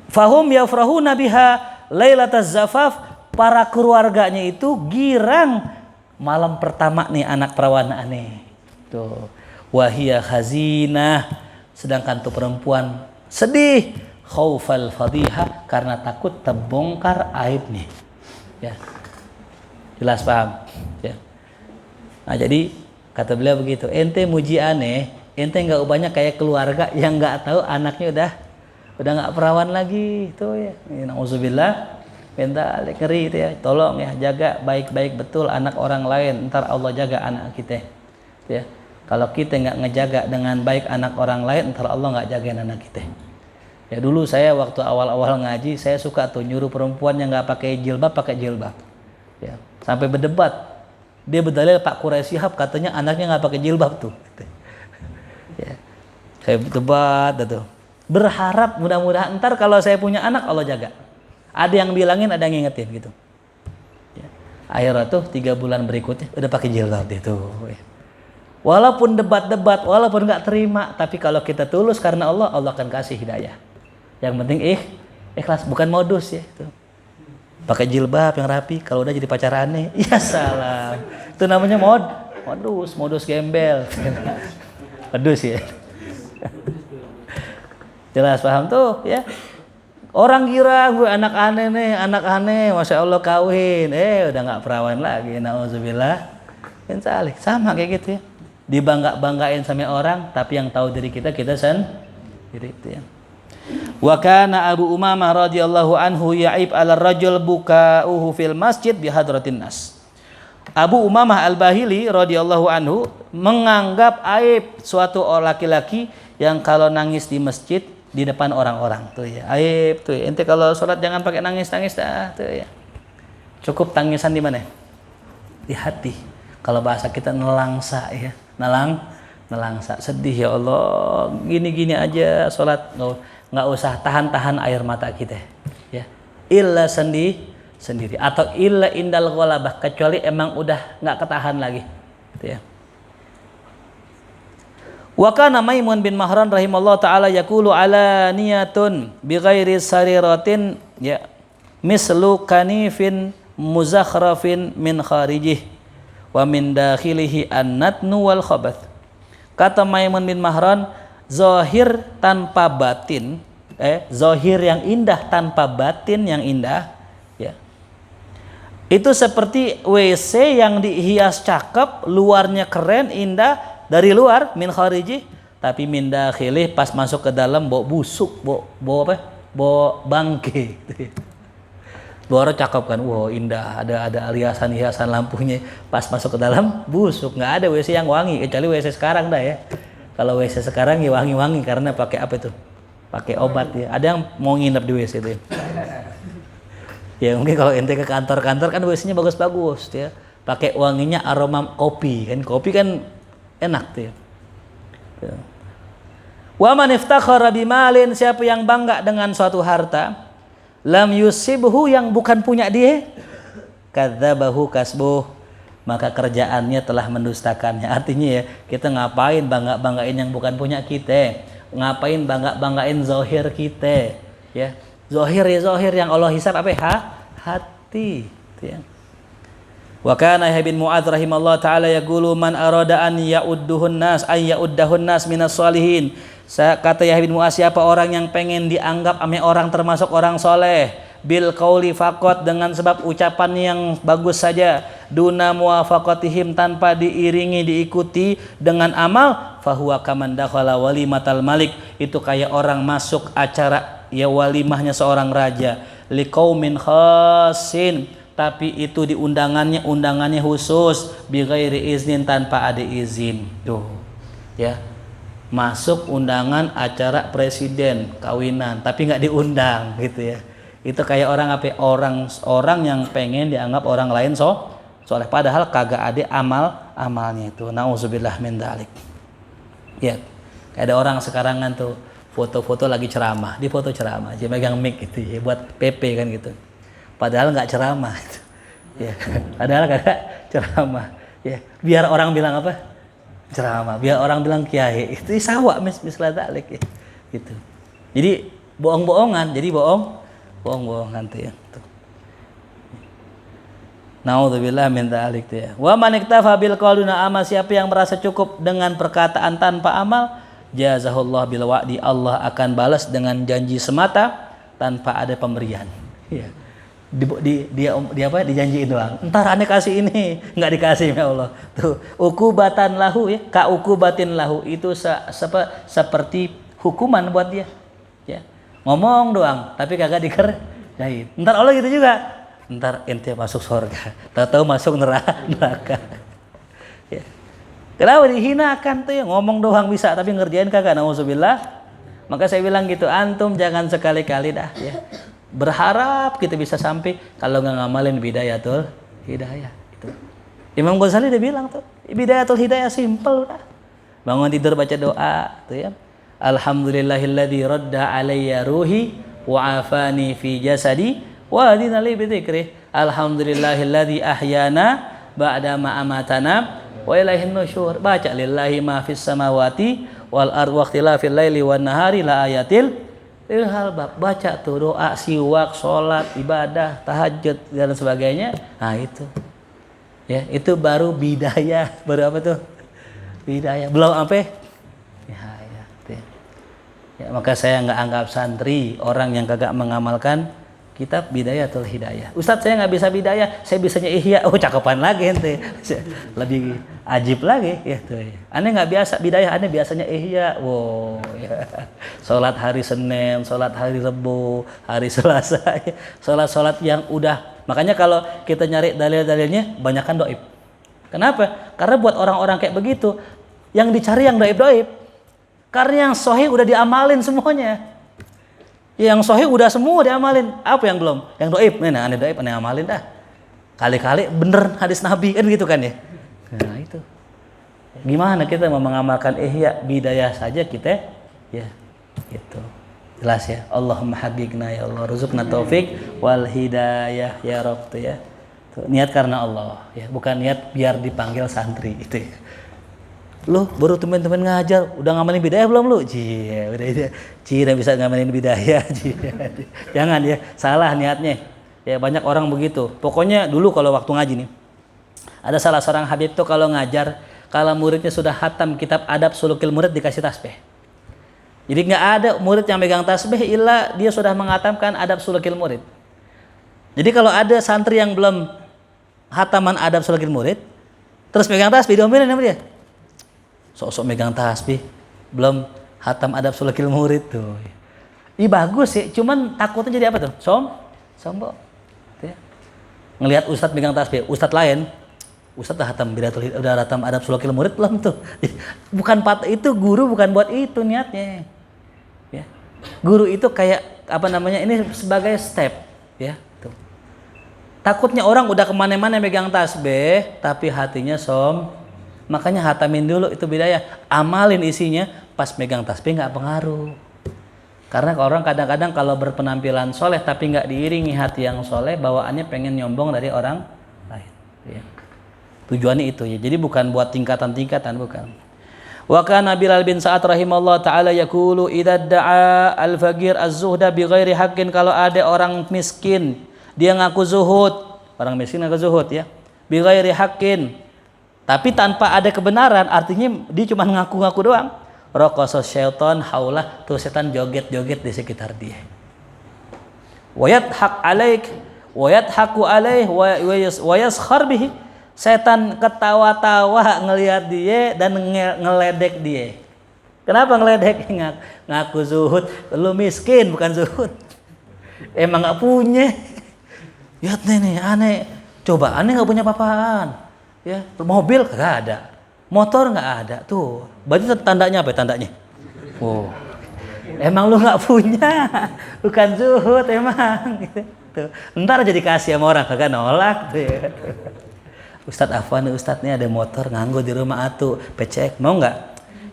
Fahum yafrahuna biha lailataz zafaf, para keluarganya itu girang malam pertama nih anak perawan aneh. Tuh, wahia khazinah, sedangkan tuh perempuan sedih, khaufal fadhiha, karena takut terbongkar aibnya. Ya. Jelas paham? Ya. Nah, jadi kata beliau begitu, ente muji aneh, ente nggak ubahnya kayak keluarga yang nggak tahu anaknya udah nggak perawan lagi, itu ya. Nauzubillah, minta ngeri itu ya. Tolong ya, jaga baik-baik betul anak orang lain, ntar Allah jaga anak kita. Ya. Kalau kita nggak ngejaga dengan baik anak orang lain, ntar Allah nggak jagain anak kita. Ya dulu saya waktu awal-awal ngaji, saya suka tuh nyuruh perempuan yang nggak pakai jilbab. Ya. Sampai berdebat, dia berdalil Pak Quraisy Shihab katanya anaknya nggak pakai jilbab tuh. Ya. Saya berdebat tuh. Berharap mudah-mudahan ntar kalau saya punya anak Allah jaga. Ada yang bilangin, ada yang ngingetin gitu. Ya. Akhirnya tuh 3 bulan berikutnya udah pakai jilbab itu. Ya. Walaupun debat-debat, walaupun nggak terima, tapi kalau kita tulus karena Allah, Allah akan kasih hidayah. Yang penting ikhlas, bukan modus ya. Tuh. Pakai jilbab yang rapi, kalau udah jadi pacar aneh, ya salam. Itu namanya modus gembel. Modus ya. Jelas paham tuh ya. Orang kira gue anak aneh, masya Allah kawin, udah nggak perawan lagi, nauzubillah. Sama kayak gitu ya. Dibanggain sama orang, tapi yang tahu diri kita sendiri itu ya. Wa kana Abu Umamah radhiyallahu anhu ya'ib 'ala rajul buka'uhu fil masjid bi hadratin nas. Abu Umamah Al-Bahili radhiyallahu anhu menganggap aib suatu laki-laki yang kalau nangis di masjid di depan orang-orang tuh ya. Aib tuh. Ente kalau sholat jangan pakai nangis-nangis dah tuh ya. Cukup tangisan di mana? Di hati. Kalau bahasa kita nelangsa ya. Nelangsa. Sedih ya Allah. Gini-gini aja sholat nggak usah tahan air mata kita ya, illa sendiri atau illa indal ghalabah, kecuali emang udah nggak ketahan lagi gitu ya. Wa kana Maimun bin Mahran rahimallahu taala yaqulu ala niyatun bi ghairi sariratin ya mislu kanifin muzakhrafin min kharijih wa min dakhilihi an-natnu wal khabath. Kata Maimun bin Mahran, zahir tanpa batin, zahir yang indah tanpa batin yang indah, ya. Itu seperti WC yang dihias cakep, luarnya keren, indah dari luar min khariji, tapi min dakhili pas masuk ke dalam bau busuk, bau apa? Bau bangke. Luar cakep kan, wow indah, ada hiasan lampunya, pas masuk ke dalam busuk, nggak ada WC yang wangi kecuali WC sekarang dah ya. Kalau WC sekarang ya wangi-wangi karena pakai apa itu? Pakai obat ya. Ada yang mau nginep di WC itu. Ya mungkin kalau ente ke kantor-kantor kan WC-nya bagus-bagus ya. Pakai wanginya aroma kopi kan. Kopi kan enak tuh ya. Wa man iftakhara bimalin, siapa yang bangga dengan suatu harta, lam yusibhu yang bukan punya dia, kadzabahu kasbuh, maka kerjaannya telah mendustakannya. Artinya ya, kita ngapain banggain yang bukan punya kita, ngapain banggain zahir kita ya. Zahir yang Allah hisab apa? Hati ya. Wa kana Yahya bin Mu'adz rahimallahu taala yaqulu man arada an ya'uddahun nas minas salihin. Kata Yahya bin Mu'adz, siapa orang yang pengen dianggap ame orang termasuk orang soleh, bil qauli faqat, dengan sebab ucapan yang bagus saja, duna muwafaqatihim, tanpa diiringi diikuti dengan amal, fahuwa kaman dakhala walimatal malik, itu kayak orang masuk acara ya walimahnya seorang raja, liqaumin khasin, tapi itu di undangannya khusus bi ghairi iznin, tanpa ada izin. Tuh. Ya. Masuk undangan acara presiden kawinan tapi nggak diundang gitu ya. Itu kayak orang yang pengen dianggap orang lain soalnya padahal kagak ada amalnya itu. Nauzubillah min dzalik. Ya. Kayak ada orang sekarang kan tuh foto-foto lagi ceramah, di foto ceramah aja megang mic gitu ya buat PP kan gitu. Padahal nggak ceramah. Ya. Padahal kagak ceramah. Ya. Biar orang bilang apa? Ceramah, biar orang bilang kiai. Itu sawa mislah dzalik ya. Gitu. Jadi bohong-bohongan, bohong-bohongan tuh ya. Naudzubillah min dzalik tuh ya. Wa man iktafa bil qaulina amal, siapa yang merasa cukup dengan perkataan tanpa amal, jazahullah bil wa'di, Allah akan balas dengan janji semata tanpa ada pemberian. Ya. Dia dijanjiin doang. Entar aneh kasih ini, nggak dikasih ya Allah. Tuh, ukubatan lahu ya, ka ukubatin lahu, itu seperti hukuman buat dia. Ya. Ngomong doang tapi kagak dikerjain. Entar Allah gitu juga. Entar ente masuk surga, tahu masuk neraka. Ya. Kenapa dihinakan tuh ya, ngomong doang bisa tapi ngerjain kagak, nauzubillah. Maka saya bilang gitu, antum jangan sekali-kali dah ya berharap kita bisa sampai kalau nggak ngamalin bidayatul hidayah itu. Imam Ghazali udah bilang tuh, bidayatul hidayah simple dah. Bangun tidur baca doa tuh ya. Alhamdulillahilladzi radda alayya ruhi wa afani fi jasadi wa hadina li bidzikri. Alhamdulillahilladzi ahyana ba'da ma amatana wa ilaihin nusyur. Baca lillahi ma fis samawati wal ardi wa ikhtilafil laili wan nahari la ayatil hal baca tuh doa, siwak, sholat, ibadah, tahajud dan sebagainya. Nah itu, ya itu baru bidayah, baru apa tuh? Bidayah. Belum apa? Ya, maka saya nggak anggap santri orang yang kagak mengamalkan kitab Bidayatul Hidayah. Ustadz saya nggak bisa bidayah, saya bisanya ihya. Oh cakepan lagi ente, lebih ajib lagi ya tuh. Aneh nggak biasa bidayah, aneh biasanya ihya. Wow, ya. Sholat hari Senin, sholat hari Rabu, hari Selasa, ya. Sholat yang udah. Makanya kalau kita nyari dalil-dalilnya, banyakkan doib. Kenapa? Karena buat orang-orang kayak begitu, yang dicari yang doib-doib. Karena yang sahih udah diamalin semuanya. Yang sahih udah semua diamalin. Apa yang belum? Yang doib. Nah, aneh doib, aneh amalin dah. Kali-kali bener hadis Nabi kan gitu kan ya. Nah itu. Gimana kita mau mengamalkan ihya bidayah saja kita ya gitu. Jelas ya. Allahumma habibna ya Allah, ruzukna taufik wal hidayah ya Rabb tuh ya. Tuh, niat karena Allah ya, bukan niat biar dipanggil santri itu ya. Lu baru teman-teman ngajar udah ngamalin bidayah belum lu? Udah bisa ngamalin bidayah. Jangan ya, salah niatnya. Ya banyak orang begitu. Pokoknya dulu kalau waktu ngaji nih, ada salah seorang habib tuh kalau ngajar, kalau muridnya sudah hatam kitab Adab Sulukil Murid dikasih tasbih. Jadi nggak ada murid yang megang tasbih illa dia sudah mengatamkan Adab Sulukil Murid. Jadi kalau ada santri yang belum hataman Adab Sulukil Murid, terus megang tasbih diomelin sama dia. Sok-sok megang tasbih, belum hatam Adab Sulukil Murid tuh. Ih bagus sih, cuman takutnya jadi apa tuh? Sombong. Ya. Ngelihat ustadz megang tasbih, ustadz lain, ustadz udah hatam Adab Sulukil Murid belum tuh? Bukan itu guru bukan buat itu niatnya. Ya. Guru itu kayak apa namanya? Ini sebagai step, ya. Tuh. Takutnya orang udah kemana-mana megang tasbih, tapi hatinya makanya hatamin dulu itu bidayah, amalin isinya, pas megang tasbih nggak pengaruh. Karena orang kadang-kadang kalau berpenampilan soleh tapi nggak diiringi hati yang soleh, bawaannya pengen nyombong dari orang lain. Ya. Tujuannya itu ya. Jadi bukan buat tingkatan-tingkatan, bukan. Wa kana Bilal bin Sa'ad rahimallahu taala yaqulu idza da'a al-faqir az-zuhda bi ghairi haqqin, kalau ada orang miskin dia ngaku zuhud, orang miskin ngaku zuhud ya, bi ghairi haqqin, tapi tanpa ada kebenaran, artinya dia cuma ngaku-ngaku doang. Raqasa syaitan haulah, tuh setan joget-joget di sekitar dia. Wayadhaq alaik, wayadhaku alaih, wayaskhar bihi. Setan ketawa-tawa ngelihat dia dan ngeledek dia. Kenapa ngeledek? Ngaku zuhud, lu miskin bukan zuhud. Emang nggak punya. Lihat nih aneh. Coba aneh nggak punya apa-apaan. Ya, mobil nggak ada. Motor nggak ada. Tuh, berarti tandanya apa ya, tandanya? Oh, emang lu nggak punya. Bukan zuhud emang. Tuh. Ntar aja dikasih sama orang, kagak nolak. Tuh, ya. Ustadz Afwan, Ustadz nih ada motor nganggo di rumah atuh. Pecek, mau nggak?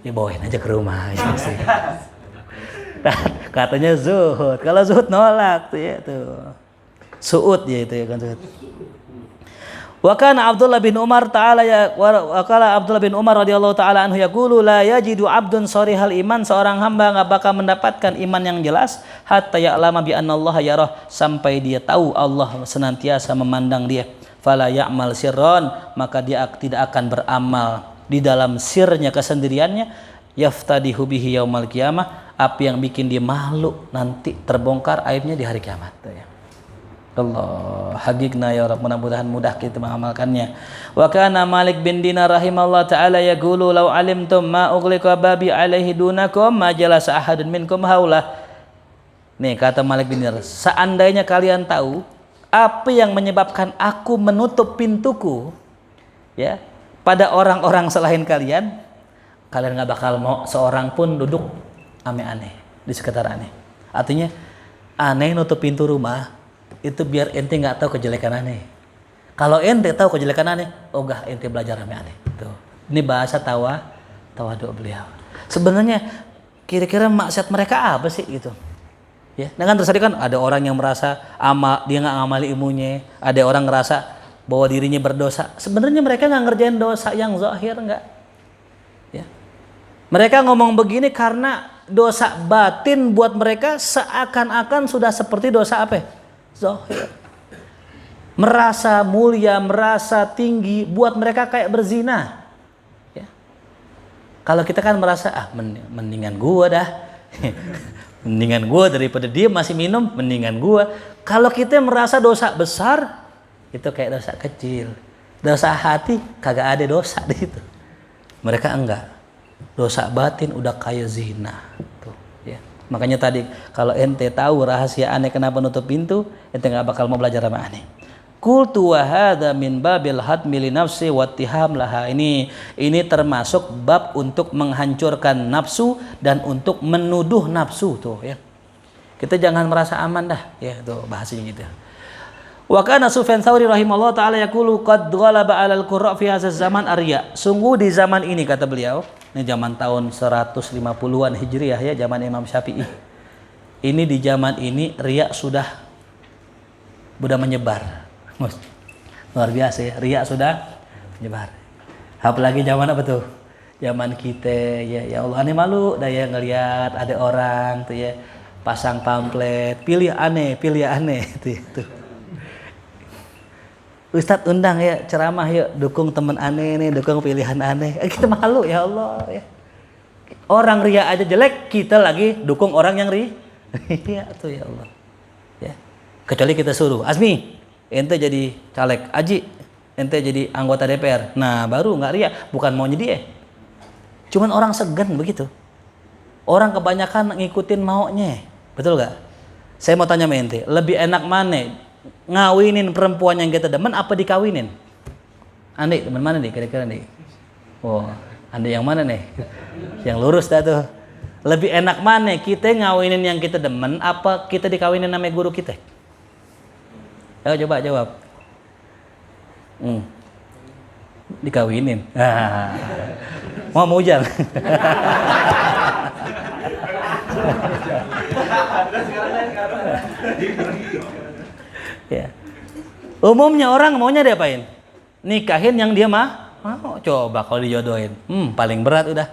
Ya bawain aja ke rumah. Ya, sih. Katanya zuhud. Kalau zuhud nolak tuh ya tuh. Suud ya itu ya kan zuhud. Wa kana Abdullah bin Umar taala ya wa qala Abdullah bin Umar radhiyallahu taala anhu yaqulu la yajidu abdun sarihal iman, seorang hamba enggak bakal mendapatkan iman yang jelas hatta ya'lama bi annallaha yarah, sampai dia tahu Allah senantiasa memandang dia. Fala ya'mal sirran, maka dia tidak akan beramal di dalam sirnya, kesendiriannya. Yaftadihu bihi yaumal qiyamah, apa yang bikin dia malu nanti terbongkar aibnya di hari kiamat. Allah hagigna ya Rabb, mudah-mudahan mudah kita mengamalkannya. Wa kana Malik bin Dinar rahimahullah taala yaqulu law alimtum ma ughliqa babi alaihi dunakum ma jalasa ahadun minkum haula. Nih kata Malik bin Dinar, seandainya kalian tahu apa yang menyebabkan aku menutup pintuku ya pada orang-orang selain kalian, kalian nggak bakal mau seorang pun duduk aneh-aneh di sekitar aneh. Artinya aneh nutup pintu rumah itu biar ente nggak tahu kejelekan aneh. Kalau ente tahu kejelekan aneh, ogah ente belajar aneh-aneh. Tuh. Ini bahasa tawadu beliau. Sebenarnya kira-kira maksiat mereka apa sih gitu? Ya, dengan terus tadi kan ada orang yang merasa dia nggak ngamali ilmunya, ada orang ngerasa bahwa dirinya berdosa. Sebenarnya mereka nggak ngerjain dosa yang zahir nggak. Ya. Mereka ngomong begini karena dosa batin buat mereka seakan-akan sudah seperti dosa apa? Zahir. Merasa mulia, merasa tinggi, buat mereka kayak berzina. Ya. Kalau kita kan merasa mendingan gua dah. Mendingan gua daripada dia masih minum, mendingan gua. Kalau kita merasa dosa besar, itu kayak dosa kecil. Dosa hati kagak ada dosa di situ. Mereka enggak. Dosa batin udah kayak zina. Tuh, ya. Makanya tadi kalau ente tahu rahasia aneh kenapa nutup pintu, ente nggak bakal mau belajar sama aneh. Qultu wa hadza min babil hadmi li nafsi wa ittiham laha. Ini termasuk bab untuk menghancurkan nafsu dan untuk menuduh nafsu tuh ya. Kita jangan merasa aman dah ya tuh bahasanya gitu. Wa kana Sufyan Tsauri rahimahullah taala yaqulu qad ghalaba 'alal qurra fi hadzal zaman arya. Sungguh di zaman ini kata beliau, ini zaman tahun 150-an Hijriah ya, zaman Imam Syafi'i. Ini di zaman ini riya sudah menyebar. Luar biasa ya, riya sudah menyebar. Apalagi zaman apa tuh? Zaman kita ya Allah, aneh malu dah ya ngelihat ada orang tuh ya pasang pamflet, pilih aneh tuh. Ustadz undang ya ceramah yuk, dukung teman aneh nih, dukung pilihan aneh. Kita malu ya Allah ya. Orang ria aja jelek, kita lagi dukung orang yang ria tuh ya Allah. Ya. Kecuali kita suruh, Azmi, ente jadi caleg, Aji, ente jadi anggota DPR. Nah, baru nggak ria, bukan maunya dia. Cuman orang segan begitu. Orang kebanyakan ngikutin maunya. Betul nggak? Saya mau tanya sama ente, lebih enak mana? Ngawinin perempuan yang kita demen apa dikawinin? Andi, demen mana nih kira-kira nih? Oh, Andi yang mana nih? Yang lurus dah tuh. Lebih enak mana? Kita ngawinin yang kita demen apa kita dikawinin sama guru kita? Ayo coba jawab. Dikawinin. Mau hujan. Ya. Umumnya orang maunya diapain? Nikahin yang dia mau. Coba kalau dijodohin, paling berat udah.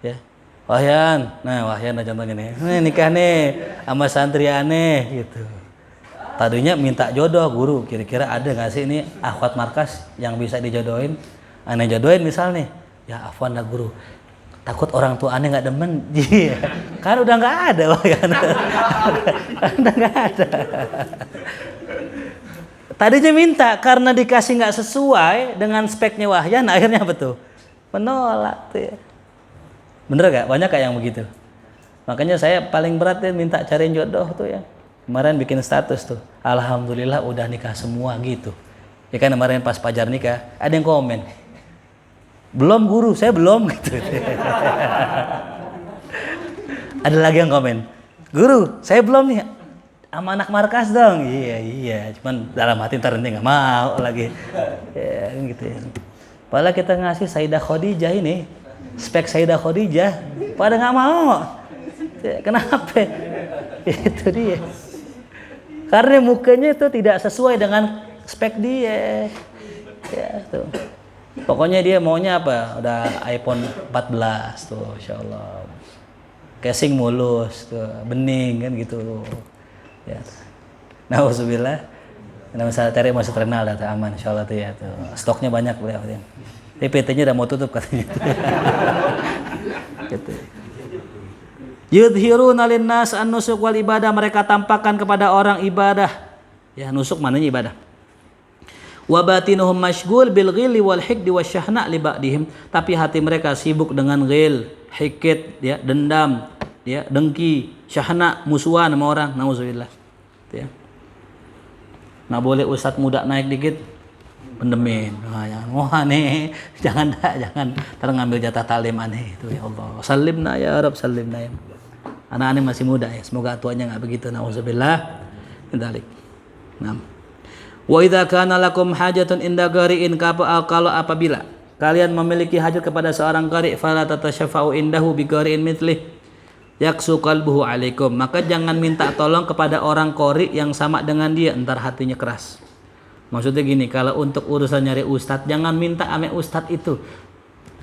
Ya. Wahyan, nah Wahyan lah contohnya nih. Nikah nih sama santri aneh gitu. Tadinya minta jodoh guru, kira-kira ada nggak sih ini akhwat markas yang bisa dijodohin? Aneh jodohin misal nih, ya afwan lah guru. Takut orang tua aneh nggak demen, kan udah nggak ada, Wahyan. Udah nggak ada. Tadinya minta karena dikasih nggak sesuai dengan speknya Wahyan, akhirnya apa tuh? Menolak tuh ya. Bener gak? Banyak kayak yang begitu. Makanya saya paling berat ya minta cariin jodoh tuh ya. Kemarin bikin status tuh, alhamdulillah udah nikah semua gitu. Ya kan kemarin pas Pajar nikah, ada yang komen, belum guru, saya belum gitu. Ada lagi yang komen, guru, saya belum nih, sama anak markas dong. Iya, cuman dalam hati ntar nanti nggak mau lagi. Ya, gitu ya. Padahal kita ngasih Sayyidah Khadijah ini, spek Sayyidah Khadijah, pada nggak mau. Ya, kenapa? Itu dia. Karena mukanya itu tidak sesuai dengan spek dia. Ya, tuh. Pokoknya dia maunya apa? Udah iPhone 14 tuh, insyaallah. Casing mulus tuh, bening kan gitu loh. Ya. Nauzubillah. Nah, misalnya cari masuk terminal data aman insyaallah tuh ya tuh. Stoknya banyak beliau ya. PT-nya udah mau tutup katanya. Gitu. Yudhiruna linnas an-nusuk wal ibadah, mereka tampakkan kepada orang ibadah. Ya, nusuk mananya ibadah. Wa batinuhum mashghul bil ghilli wal hikdi wasyahna li ba'dihim, tapi hati mereka sibuk dengan ghil, hikid, ya, dendam, ya, dengki, syahna, musuhan sama orang. Nauzubillah. Ya. Nggak boleh ustadz muda naik dikit pendemin. Nah, jangan aneh, jangan ngambil jatah talim aneh itu, ya Allah. Salimna ya Rabb, salimna ya. Anak-anak masih muda ya, semoga tuanya nggak begitu. Nauzubillah min dzalik. Nah. Wa idza kana lakum hajatun inda qari'in, kalau apabila kalian memiliki hajat kepada seorang qari', fala tatasyafa'u indahu bi qari'in mithlih yaksu qalbuhu alaikum, maka jangan minta tolong kepada orang qari' yang sama dengan dia, entar hatinya keras. Maksudnya gini, kalau untuk urusan nyari ustadz, jangan minta ame ustadz itu.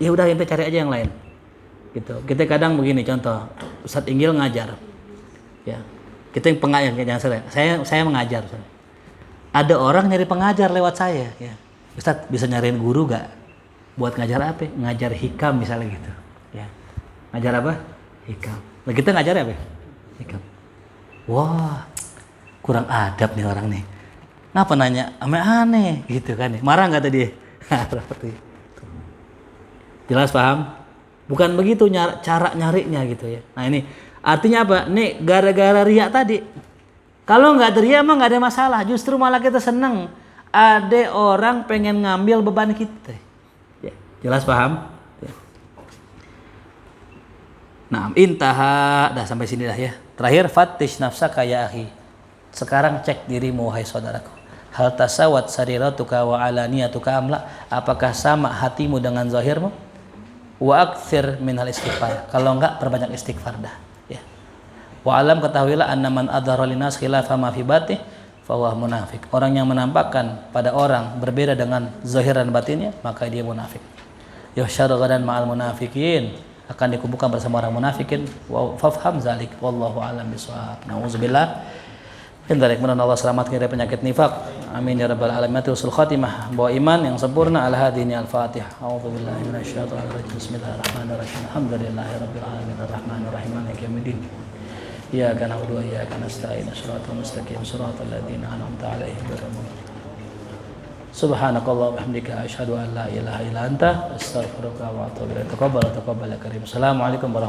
Ya udah, ente cari aja yang lain. Gitu. Kita kadang begini contoh, Ustadz Inggil ngajar. Ya. Kita yang pengajar, saya mengajar. Ada orang nyari pengajar lewat saya, ya. Ustadz bisa nyariin guru gak? Buat ngajar apa? Ngajar hikam misalnya gitu. Ya. Ngajar apa? Hikam. Nah, kita ngajar apa? Hikam. Wah, kurang adab nih orang nih. Ngapa nanya? Aneh gitu kan? Marah nggak tadi? Jelas paham? Bukan begitu cara nyarinya gitu ya. Nah ini artinya apa? Nih gara-gara riak tadi. Kalau nggak teriak mah nggak ada masalah. Justru malah kita seneng. Ada orang pengen ngambil beban kita. Ya, jelas paham? Ya. Nah, intaha. Dah sampai sini dah ya. Terakhir, fattish nafsaka ya akhi. Sekarang cek dirimu wahai saudaraku. Hal tasawat sariratuka wa alaniyatuka amla. Apakah sama hatimu dengan zahirmu? Wa aktsir minal istighfar. Kalau enggak, perbanyak istighfar dah. Ya. Wa alam, ketahuilah anna man adhara linas khilafa ma fi batih fa huwa munafik. Orang yang menampakkan pada orang berbeda dengan zahir dan batinnya, maka dia munafik. Yuhsyar ghadan ma'al munafikin, akan dikumpulkan bersama orang munafikin. Wa fafham zalik wallahu alam bisawab. Nauzubillah. Hendaknya mudah Allah selamatkan dari penyakit nifak. Amin ya rabbal alamin. Usul khatimah, bawa iman yang sempurna. Ala hadini al-Fatihah. A'udzubillahi minasyaitonir rajim. Bismillahirrahmanirrahim. Alhamdulillahirabbil alamin arrahmanir rahim maliki yaumiddin. Iyyaka na'budu wa iyyaka nasta'in. Shiratal mustaqim shiratal ladzina an'amta 'alaihim ghairil maghdubi. Subhanakallah wa bihamdika asyhadu an la ilaha illa anta astaghfiruka wa atubu ilaik. Taqabbal ya karim. Assalamualaikum warahmatullahi wabarakatuh.